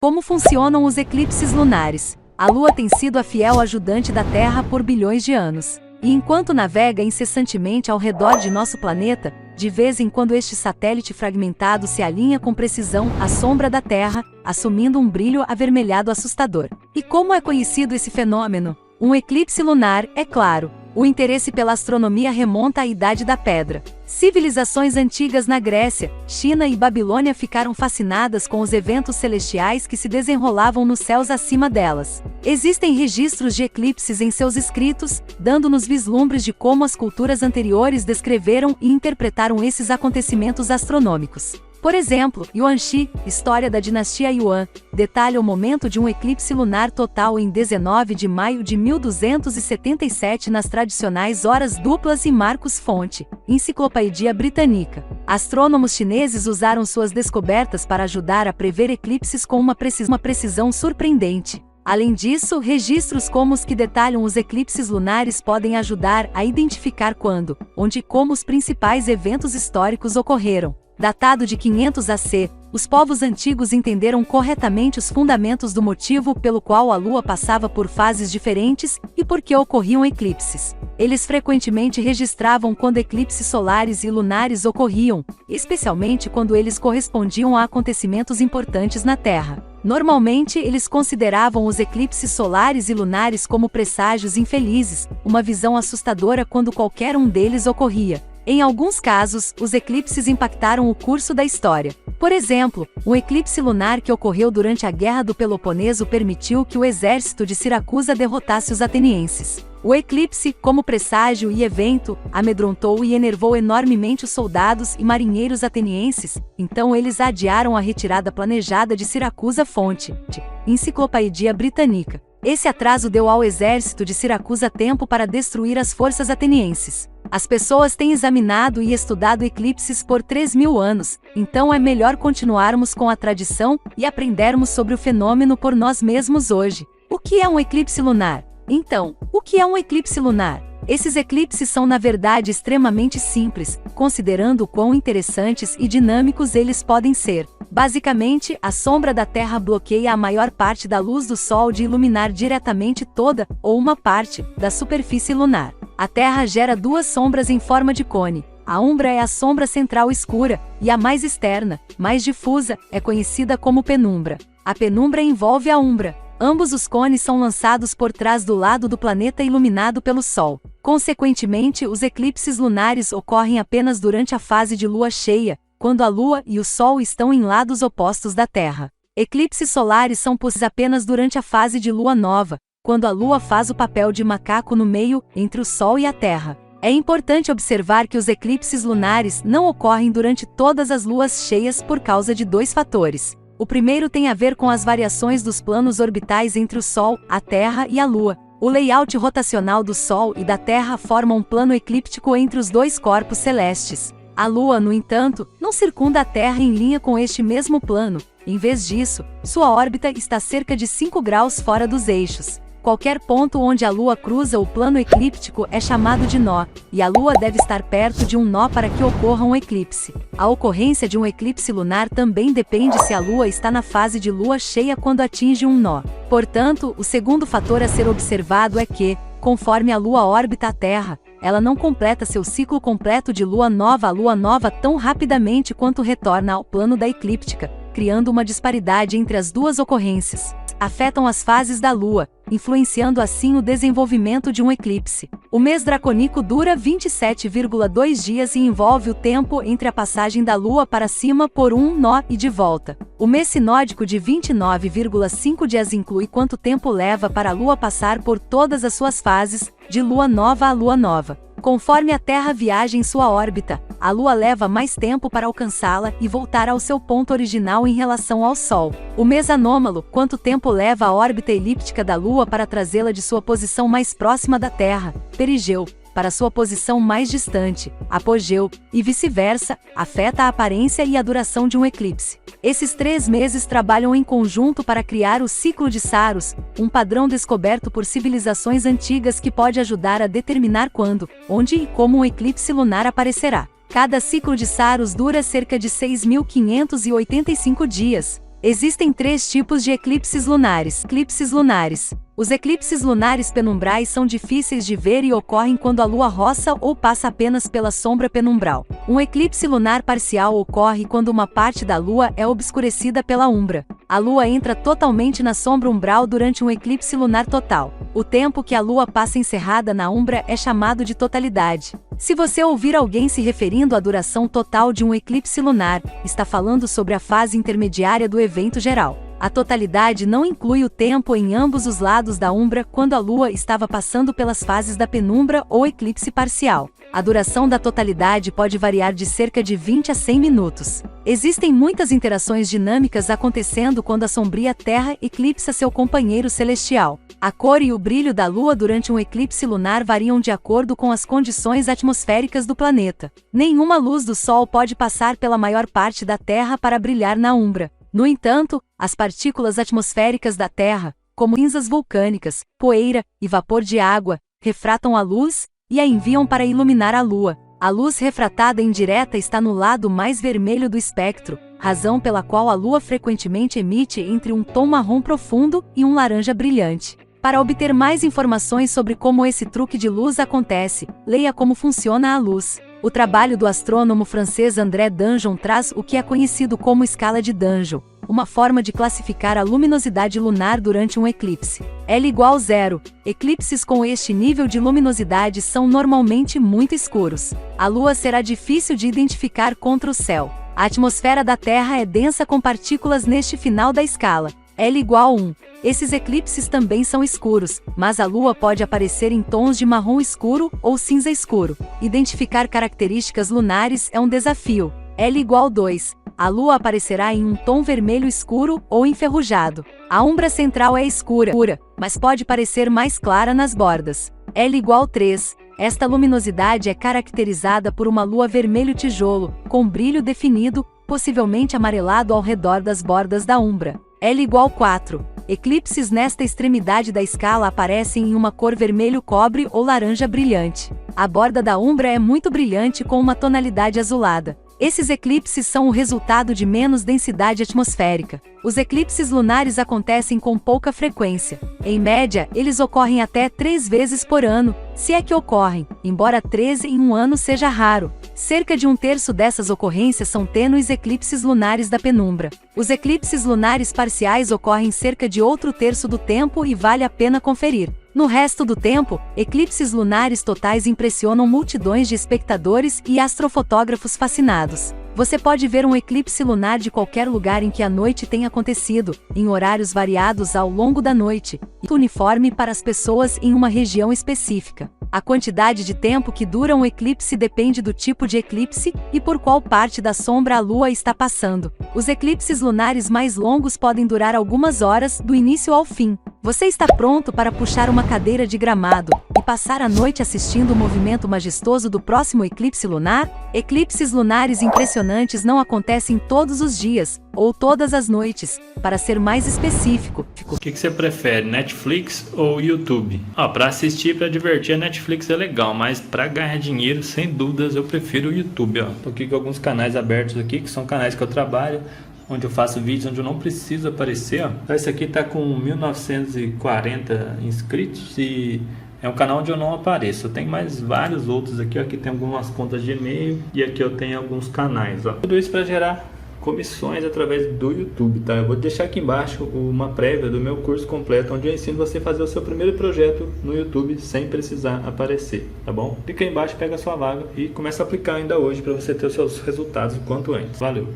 Como funcionam os eclipses lunares? A Lua tem sido a fiel ajudante da Terra por bilhões de anos. E enquanto navega incessantemente ao redor de nosso planeta, de vez em quando este satélite fragmentado se alinha com precisão à sombra da Terra, assumindo um brilho avermelhado assustador. E como é conhecido esse fenômeno? Um eclipse lunar, é claro. O interesse pela astronomia remonta à Idade da Pedra. Civilizações antigas na Grécia, China e Babilônia ficaram fascinadas com os eventos celestiais que se desenrolavam nos céus acima delas. Existem registros de eclipses em seus escritos, dando-nos vislumbres de como as culturas anteriores descreveram e interpretaram esses acontecimentos astronômicos. Por exemplo, Yuan Shi, História da Dinastia Yuan, detalha o momento de um eclipse lunar total em 19 de maio de 1277 nas tradicionais horas duplas e marcos-fonte, Enciclopédia Britânica. Astrônomos chineses usaram suas descobertas para ajudar a prever eclipses com uma precisão surpreendente. Além disso, registros como os que detalham os eclipses lunares podem ajudar a identificar quando, onde e como os principais eventos históricos ocorreram. Datado de 500 AC, os povos antigos entenderam corretamente os fundamentos do motivo pelo qual a Lua passava por fases diferentes e por que ocorriam eclipses. Eles frequentemente registravam quando eclipses solares e lunares ocorriam, especialmente quando eles correspondiam a acontecimentos importantes na Terra. Normalmente, eles consideravam os eclipses solares e lunares como presságios infelizes, uma visão assustadora quando qualquer um deles ocorria. Em alguns casos, os eclipses impactaram o curso da história. Por exemplo, um eclipse lunar que ocorreu durante a Guerra do Peloponeso permitiu que o exército de Siracusa derrotasse os atenienses. O eclipse, como presságio e evento, amedrontou e enervou enormemente os soldados e marinheiros atenienses, então eles adiaram a retirada planejada de Siracusa. Fonte: Enciclopédia Britânica. Esse atraso deu ao exército de Siracusa tempo para destruir as forças atenienses. As pessoas têm examinado e estudado eclipses por 3.000 anos, então é melhor continuarmos com a tradição e aprendermos sobre o fenômeno por nós mesmos hoje. O que é um eclipse lunar? Então, o que é um eclipse lunar? Esses eclipses são na verdade extremamente simples, considerando o quão interessantes e dinâmicos eles podem ser. Basicamente, a sombra da Terra bloqueia a maior parte da luz do Sol de iluminar diretamente toda, ou uma parte, da superfície lunar. A Terra gera duas sombras em forma de cone. A umbra é a sombra central escura, e a mais externa, mais difusa, é conhecida como penumbra. A penumbra envolve a umbra. Ambos os cones são lançados por trás do lado do planeta iluminado pelo Sol. Consequentemente, os eclipses lunares ocorrem apenas durante a fase de lua cheia, quando a Lua e o Sol estão em lados opostos da Terra. Eclipses solares são possíveis apenas durante a fase de lua nova, quando a Lua faz o papel de macaco no meio, entre o Sol e a Terra. É importante observar que os eclipses lunares não ocorrem durante todas as luas cheias por causa de dois fatores. O primeiro tem a ver com as variações dos planos orbitais entre o Sol, a Terra e a Lua. O layout rotacional do Sol e da Terra forma um plano eclíptico entre os dois corpos celestes. A Lua, no entanto, não circunda a Terra em linha com este mesmo plano. Em vez disso, sua órbita está cerca de 5 graus fora dos eixos. Qualquer ponto onde a Lua cruza o plano eclíptico é chamado de nó, e a Lua deve estar perto de um nó para que ocorra um eclipse. A ocorrência de um eclipse lunar também depende se a Lua está na fase de lua cheia quando atinge um nó. Portanto, o segundo fator a ser observado é que, conforme a Lua orbita a Terra, ela não completa seu ciclo completo de lua nova a lua nova tão rapidamente quanto retorna ao plano da eclíptica, criando uma disparidade entre as duas ocorrências. Afetam as fases da Lua, influenciando assim o desenvolvimento de um eclipse. O mês dracônico dura 27,2 dias e envolve o tempo entre a passagem da Lua para cima por um nó e de volta. O mês sinódico de 29,5 dias inclui quanto tempo leva para a Lua passar por todas as suas fases, de lua nova a lua nova. Conforme a Terra viaja em sua órbita, a Lua leva mais tempo para alcançá-la e voltar ao seu ponto original em relação ao Sol. O mês anômalo, quanto tempo leva a órbita elíptica da Lua para trazê-la de sua posição mais próxima da Terra, perigeu, para sua posição mais distante, apogeu, e vice-versa, afeta a aparência e a duração de um eclipse. Esses 3 meses trabalham em conjunto para criar o ciclo de Saros, um padrão descoberto por civilizações antigas que pode ajudar a determinar quando, onde e como um eclipse lunar aparecerá. Cada ciclo de Saros dura cerca de 6.585 dias. Existem 3 tipos de eclipses lunares. Eclipses lunares. Os eclipses lunares penumbrais são difíceis de ver e ocorrem quando a Lua roça ou passa apenas pela sombra penumbral. Um eclipse lunar parcial ocorre quando uma parte da Lua é obscurecida pela umbra. A Lua entra totalmente na sombra umbral durante um eclipse lunar total. O tempo que a Lua passa encerrada na umbra é chamado de totalidade. Se você ouvir alguém se referindo à duração total de um eclipse lunar, está falando sobre a fase intermediária do evento geral. A totalidade não inclui o tempo em ambos os lados da umbra quando a Lua estava passando pelas fases da penumbra ou eclipse parcial. A duração da totalidade pode variar de cerca de 20 a 100 minutos. Existem muitas interações dinâmicas acontecendo quando a sombria Terra eclipsa seu companheiro celestial. A cor e o brilho da Lua durante um eclipse lunar variam de acordo com as condições atmosféricas do planeta. Nenhuma luz do Sol pode passar pela maior parte da Terra para brilhar na umbra. No entanto, as partículas atmosféricas da Terra, como cinzas vulcânicas, poeira e vapor de água, refratam a luz e a enviam para iluminar a Lua. A luz refratada indireta está no lado mais vermelho do espectro, razão pela qual a Lua frequentemente emite entre um tom marrom profundo e um laranja brilhante. Para obter mais informações sobre como esse truque de luz acontece, leia Como Funciona a Luz. O trabalho do astrônomo francês André Danjon traz o que é conhecido como escala de Danjon, uma forma de classificar a luminosidade lunar durante um eclipse. L igual 0. Eclipses com este nível de luminosidade são normalmente muito escuros. A Lua será difícil de identificar contra o céu. A atmosfera da Terra é densa com partículas neste final da escala. L igual 1. Esses eclipses também são escuros, mas a Lua pode aparecer em tons de marrom escuro ou cinza escuro. Identificar características lunares é um desafio. L igual 2. A Lua aparecerá em um tom vermelho escuro ou enferrujado. A umbra central é escura, mas pode parecer mais clara nas bordas. L igual 3. Esta luminosidade é caracterizada por uma lua vermelho tijolo, com brilho definido, possivelmente amarelado ao redor das bordas da umbra. L igual 4. Eclipses nesta extremidade da escala aparecem em uma cor vermelho cobre ou laranja brilhante. A borda da umbra é muito brilhante com uma tonalidade azulada. Esses eclipses são o resultado de menos densidade atmosférica. Os eclipses lunares acontecem com pouca frequência. Em média, eles ocorrem até 3 vezes por ano, se é que ocorrem, embora 13 em um ano seja raro. Cerca de 1/3 dessas ocorrências são tênues eclipses lunares da penumbra. Os eclipses lunares parciais ocorrem cerca de outro terço do tempo e vale a pena conferir. No resto do tempo, eclipses lunares totais impressionam multidões de espectadores e astrofotógrafos fascinados. Você pode ver um eclipse lunar de qualquer lugar em que a noite tenha acontecido, em horários variados ao longo da noite, e uniforme para as pessoas em uma região específica. A quantidade de tempo que dura um eclipse depende do tipo de eclipse e por qual parte da sombra a Lua está passando. Os eclipses lunares mais longos podem durar algumas horas, do início ao fim. Você está pronto para puxar uma cadeira de gramado e passar a noite assistindo o movimento majestoso do próximo eclipse lunar? Eclipses lunares impressionantes não acontecem todos os dias, ou todas as noites. Para ser mais específico, o que você prefere, Netflix ou YouTube? Para assistir, para divertir, a Netflix é legal, mas para ganhar dinheiro, sem dúvidas, eu prefiro o YouTube. Tô aqui com alguns canais abertos aqui, que são canais que eu trabalho, onde eu faço vídeos onde eu não preciso aparecer. Esse aqui tá com 1940 inscritos e é um canal onde eu não apareço. Eu tenho mais vários outros aqui. Aqui tem algumas contas de e-mail e aqui eu tenho alguns canais. Tudo isso para gerar comissões através do YouTube, tá? Eu vou deixar aqui embaixo uma prévia do meu curso completo, onde eu ensino você a fazer o seu primeiro projeto no YouTube sem precisar aparecer, tá bom? Clica aí embaixo, pega a sua vaga e começa a aplicar ainda hoje para você ter os seus resultados o quanto antes. Valeu!